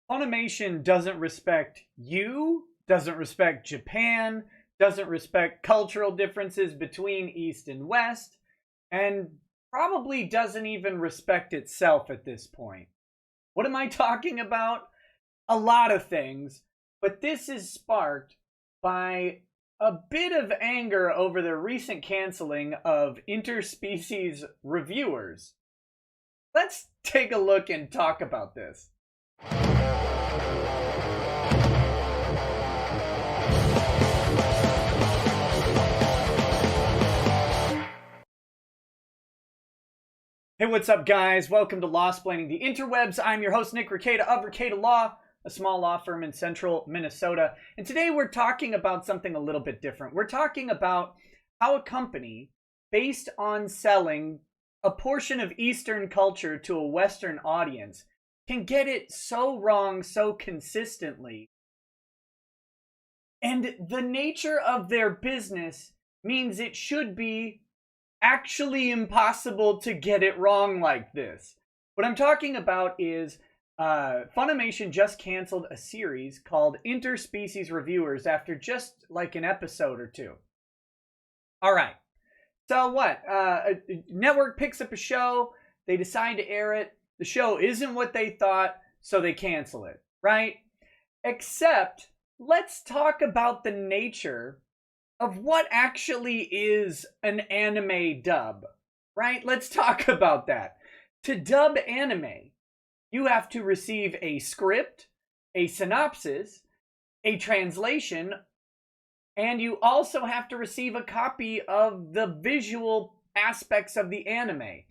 Funimation doesn't respect you, doesn't respect Japan, doesn't respect cultural differences between East and West, and probably doesn't even respect itself at this point. What am I talking about? A lot of things, but this is sparked by a bit of anger over the recent canceling of Interspecies Reviewers. Let's take a look and talk about this. Hey, what's up, guys? Welcome to Lawsplaining the Interwebs. I'm your host, Nick Rekieta of Rekieta Law, a small law firm in central Minnesota. And today we're talking about something a little bit different. We're talking about how a company, based on selling a portion of Eastern culture to a Western audience, can get it so wrong so consistently. And the nature of their business means it should be actually impossible to get it wrong like this. What I'm talking about is Funimation just canceled a series called Interspecies Reviewers after just like an episode or two. All right. So what? A network picks up a show. They decide to air it. The show isn't what they thought, so they cancel it, right? Except, let's talk about the nature of what actually is an anime dub, right? Let's talk about that. To dub anime, you have to receive a script, a synopsis, a translation, and you also have to receive a copy of the visual aspects of the anime.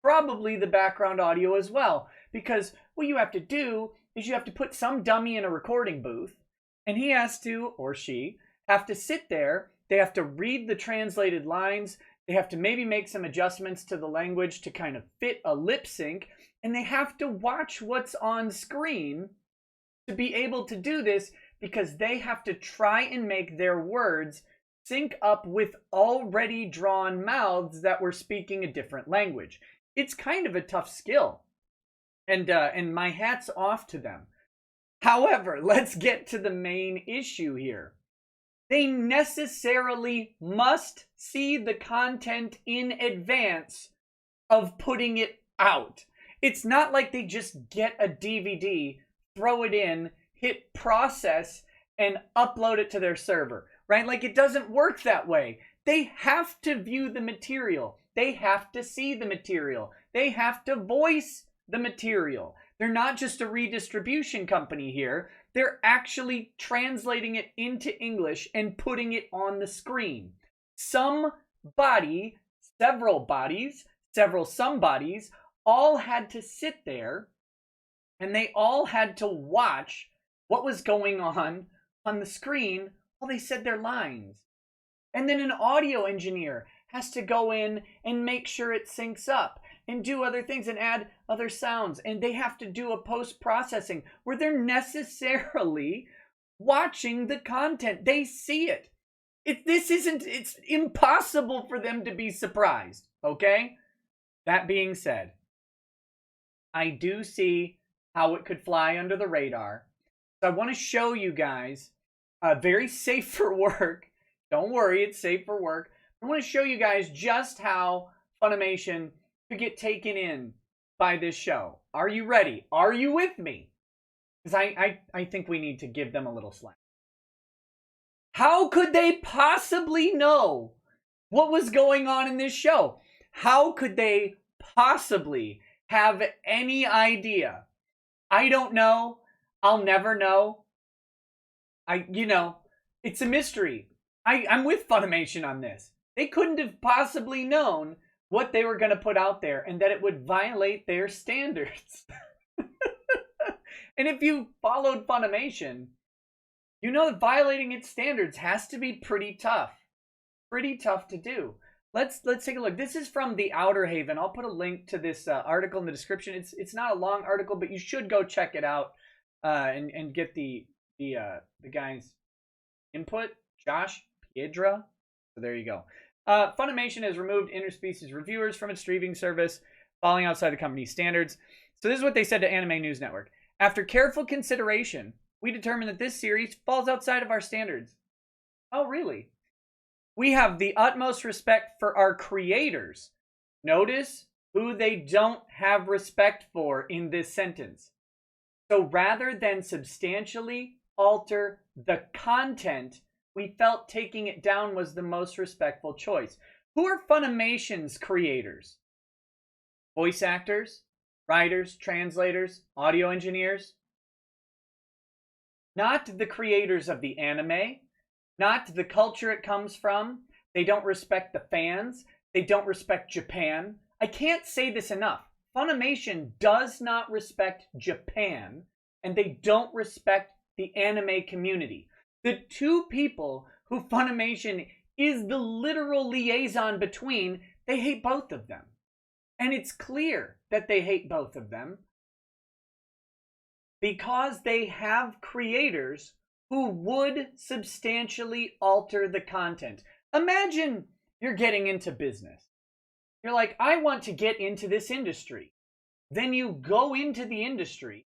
Probably the background audio as well, because what you have to do is you have to put some dummy in a recording booth, and he has to, or she, have to sit there. They have to read the translated lines. They have to maybe make some adjustments to the language to kind of fit a lip sync. And they have to watch what's on screen to be able to do this, because they have to try and make their words sync up with already drawn mouths that were speaking a different language. It's kind of a tough skill. And my hat's off to them. However, let's get to the main issue here. They necessarily must see the content in advance of putting it out. It's not like they just get a DVD, throw it in, hit process, and upload it to their server, right? Like, it doesn't work that way. They have to view the material. They have to see the material. They have to voice the material. They're not just a redistribution company here. They're actually translating it into English and putting it on the screen. Several somebodies all had to sit there, and they all had to watch what was going on the screen while they said their lines. And then an audio engineer has to go in and make sure it syncs up and do other things and add other sounds. And they have to do a post-processing where they're necessarily watching the content. They see it. It's impossible for them to be surprised, okay? That being said, I do see how it could fly under the radar. So I want to show you guys, very safe for work. Don't worry, it's safe for work. I want to show you guys just how Funimation could get taken in by this show. Are you ready? Are you with me? Because I think we need to give them a little slack. How could they possibly know what was going on in this show? How could they possibly have any idea? I don't know. I'll never know. It's a mystery. I'm with Funimation on this. They couldn't have possibly known what they were going to put out there and that it would violate their standards. And if you followed Funimation, you know that violating its standards has to be pretty tough. Pretty tough to do. Let's take a look. This is from The Outer Haven. I'll put a link to this article in the description. It's not a long article, but you should go check it out and get the guy's input. Josh Piedra. So there you go. Funimation has removed Interspecies Reviewers from its streaming service, falling outside the company's standards. So this is what they said to Anime News Network. After careful consideration, we determined that this series falls outside of our standards. Oh, really? We have the utmost respect for our creators. Notice who they don't have respect for in this sentence. So rather than substantially alter the content, we felt taking it down was the most respectful choice. Who are Funimation's creators? Voice actors, writers, translators, audio engineers. Not the creators of the anime, not the culture it comes from. They don't respect the fans. They don't respect Japan. I can't say this enough. Funimation does not respect Japan, and they don't respect the anime community. The two people who Funimation is the literal liaison between, they hate both of them. And it's clear that they hate both of them because they have creators who would substantially alter the content. Imagine you're getting into business. You're like, I want to get into this industry. Then you go into the industry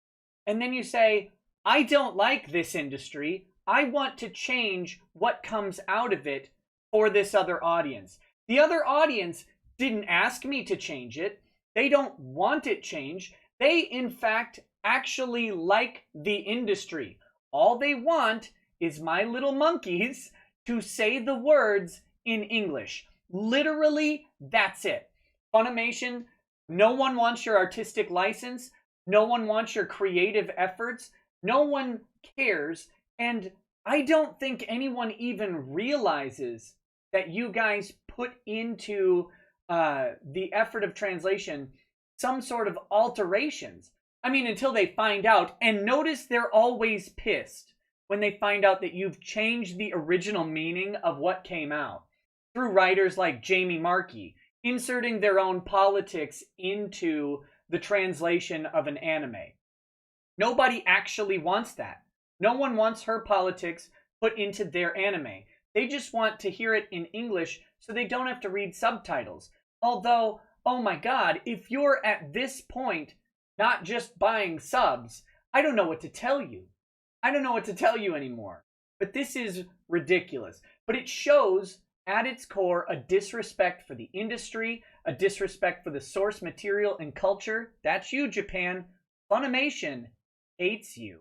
and then you say, I don't like this industry. I want to change what comes out of it for this other audience. The other audience didn't ask me to change it. They don't want it changed. They, in fact, actually like the industry. All they want is my little monkeys to say the words in English. Literally, that's it. Funimation, no one wants your artistic license. No one wants your creative efforts. No one cares. And I don't think anyone even realizes that you guys put into the effort of translation some sort of alterations. I mean, until they find out. And notice they're always pissed when they find out that you've changed the original meaning of what came out through writers like Jamie Markey, inserting their own politics into the translation of an anime. Nobody actually wants that. No one wants her politics put into their anime. They just want to hear it in English so they don't have to read subtitles. Although, oh my God, if you're at this point not just buying subs, I don't know what to tell you. I don't know what to tell you anymore. But this is ridiculous. But it shows at its core a disrespect for the industry, a disrespect for the source material and culture. That's you, Japan. Funimation hates you.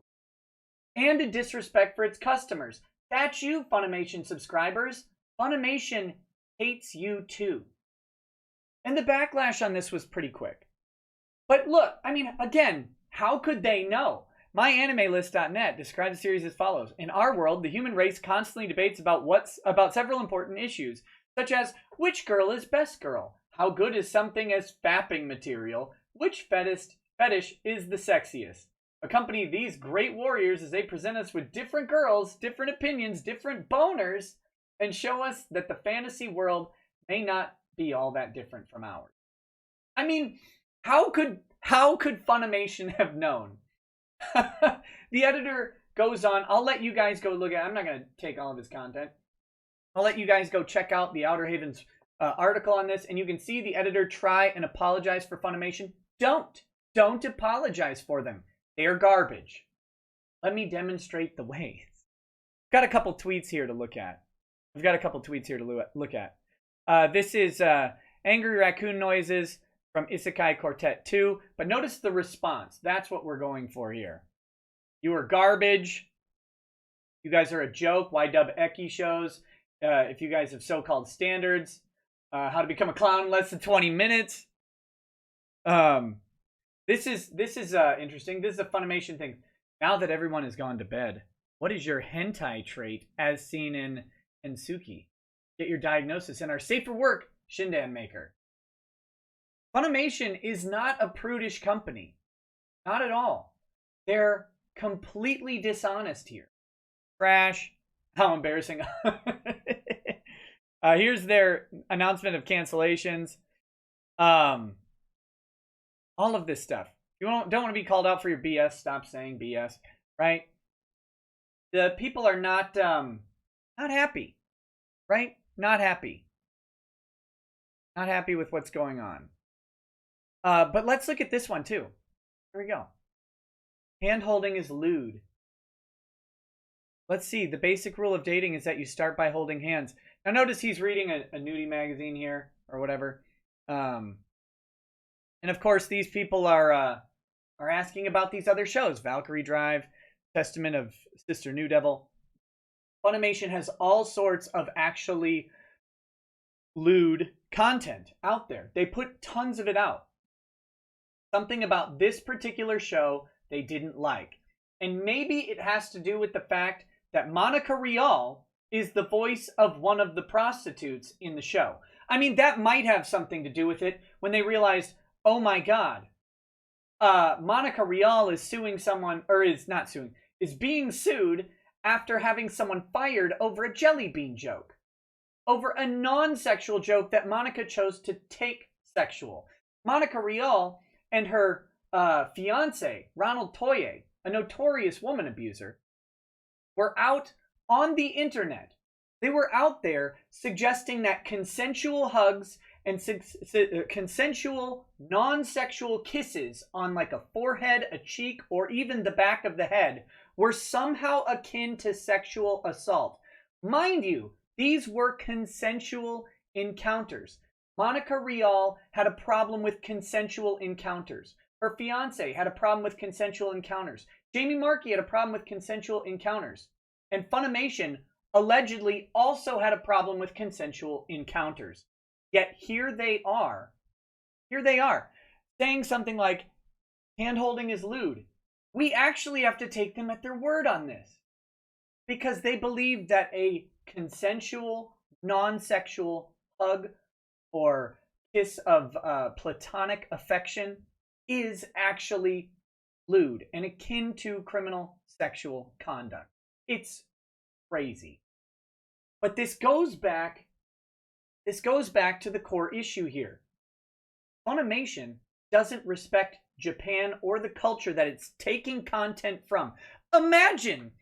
And a disrespect for its customers. That's you, Funimation subscribers. Funimation hates you too. And the backlash on this was pretty quick. But look, I mean, again, how could they know? MyAnimeList.net describes the series as follows. In our world, the human race constantly debates about several important issues, such as which girl is best girl, how good is something as fapping material, which fetish is the sexiest. Accompany these great warriors as they present us with different girls, different opinions, different boners, and show us that the fantasy world may not be all that different from ours. I mean, how could Funimation have known? The editor goes on. I'll let you guys go look at it. I'm not going to take all of his content. I'll let you guys go check out the Outer Havens article on this, and you can see the editor try and apologize for Funimation. Don't apologize for them. They are garbage. Let me demonstrate the ways. I've got a couple tweets here to look at. This is Angry Raccoon Noises from Isekai Quartet 2. But notice the response. That's what we're going for here. You are garbage. You guys are a joke. Why dub Eki shows? If you guys have so-called standards. How to become a clown in less than 20 minutes. This is interesting. This is a Funimation thing. Now that everyone has gone to bed, what is your hentai trait as seen in Ensuki? Get your diagnosis in our Safe for Work Shindan Maker. Funimation is not a prudish company. Not at all. They're completely dishonest here. Trash. How embarrassing. Here's their announcement of cancellations. All of this stuff. You don't want to be called out for your BS. Stop saying BS. Right? The people are not happy. Right? Not happy. Not happy with what's going on. But let's look at this one too. Here we go. Hand-holding is lewd. Let's see. The basic rule of dating is that you start by holding hands. Now notice he's reading a nudie magazine here, or whatever. And of course, these people are asking about these other shows. Valkyrie Drive, Testament of Sister New Devil. Funimation has all sorts of actually lewd content out there. They put tons of it out. Something about this particular show they didn't like. And maybe it has to do with the fact that Monica Rial is the voice of one of the prostitutes in the show. I mean, that might have something to do with it when they realized, oh my god, Monica Rial is suing someone, or is not suing, is being sued after having someone fired over a jelly bean joke. Over a non-sexual joke that Monica chose to take sexual. Monica Rial and her fiance, Ronald Toye, a notorious woman abuser, were out on the internet. They were out there suggesting that consensual hugs and consensual non-sexual kisses on like a forehead, a cheek, or even the back of the head were somehow akin to sexual assault. Mind you, these were consensual encounters. Monica Rial had a problem with consensual encounters. Her fiance had a problem with consensual encounters. Jamie Markey had a problem with consensual encounters. And Funimation allegedly also had a problem with consensual encounters. Yet here they are, saying something like, hand-holding is lewd. We actually have to take them at their word on this. Because they believe that a consensual, non-sexual hug or kiss of platonic affection is actually lewd and akin to criminal sexual conduct. It's crazy. But this goes back to the core issue here. Funimation doesn't respect Japan or the culture that it's taking content from. Imagine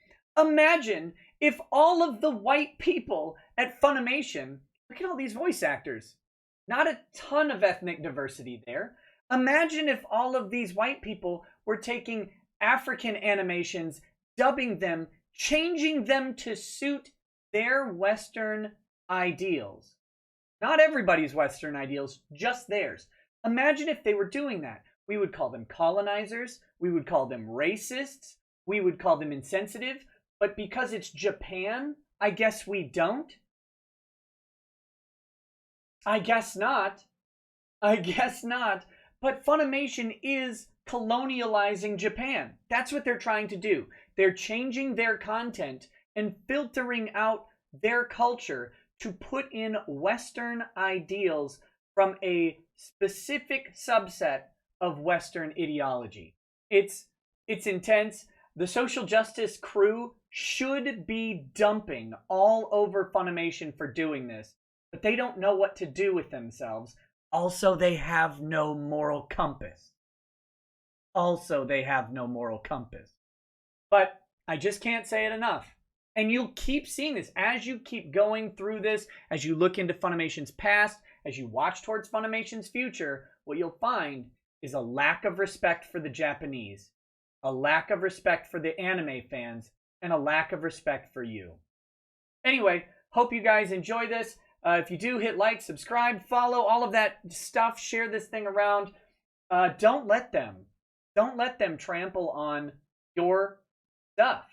if all of the white people at Funimation, look at all these voice actors, not a ton of ethnic diversity there. Imagine if all of these white people were taking African animations, dubbing them, changing them to suit their Western ideals. Not everybody's Western ideals, just theirs. Imagine if they were doing that. We would call them colonizers. We would call them racists. We would call them insensitive. But because it's Japan, I guess we don't? I guess not. But Funimation is colonializing Japan. That's what they're trying to do. They're changing their content and filtering out their culture to put in Western ideals from a specific subset of Western ideology. It's intense. The social justice crew should be dumping all over Funimation for doing this, but they don't know what to do with themselves. Also, they have no moral compass. But I just can't say it enough. And you'll keep seeing this as you keep going through this, as you look into Funimation's past, as you watch towards Funimation's future. What you'll find is a lack of respect for the Japanese, a lack of respect for the anime fans, and a lack of respect for you. Anyway, hope you guys enjoy this. If you do, hit like, subscribe, follow, all of that stuff. Share this thing around. Don't let them trample on your stuff.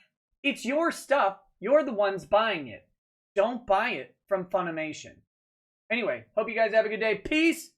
It's your stuff. You're the ones buying it. Don't buy it from Funimation. Anyway, hope you guys have a good day. Peace.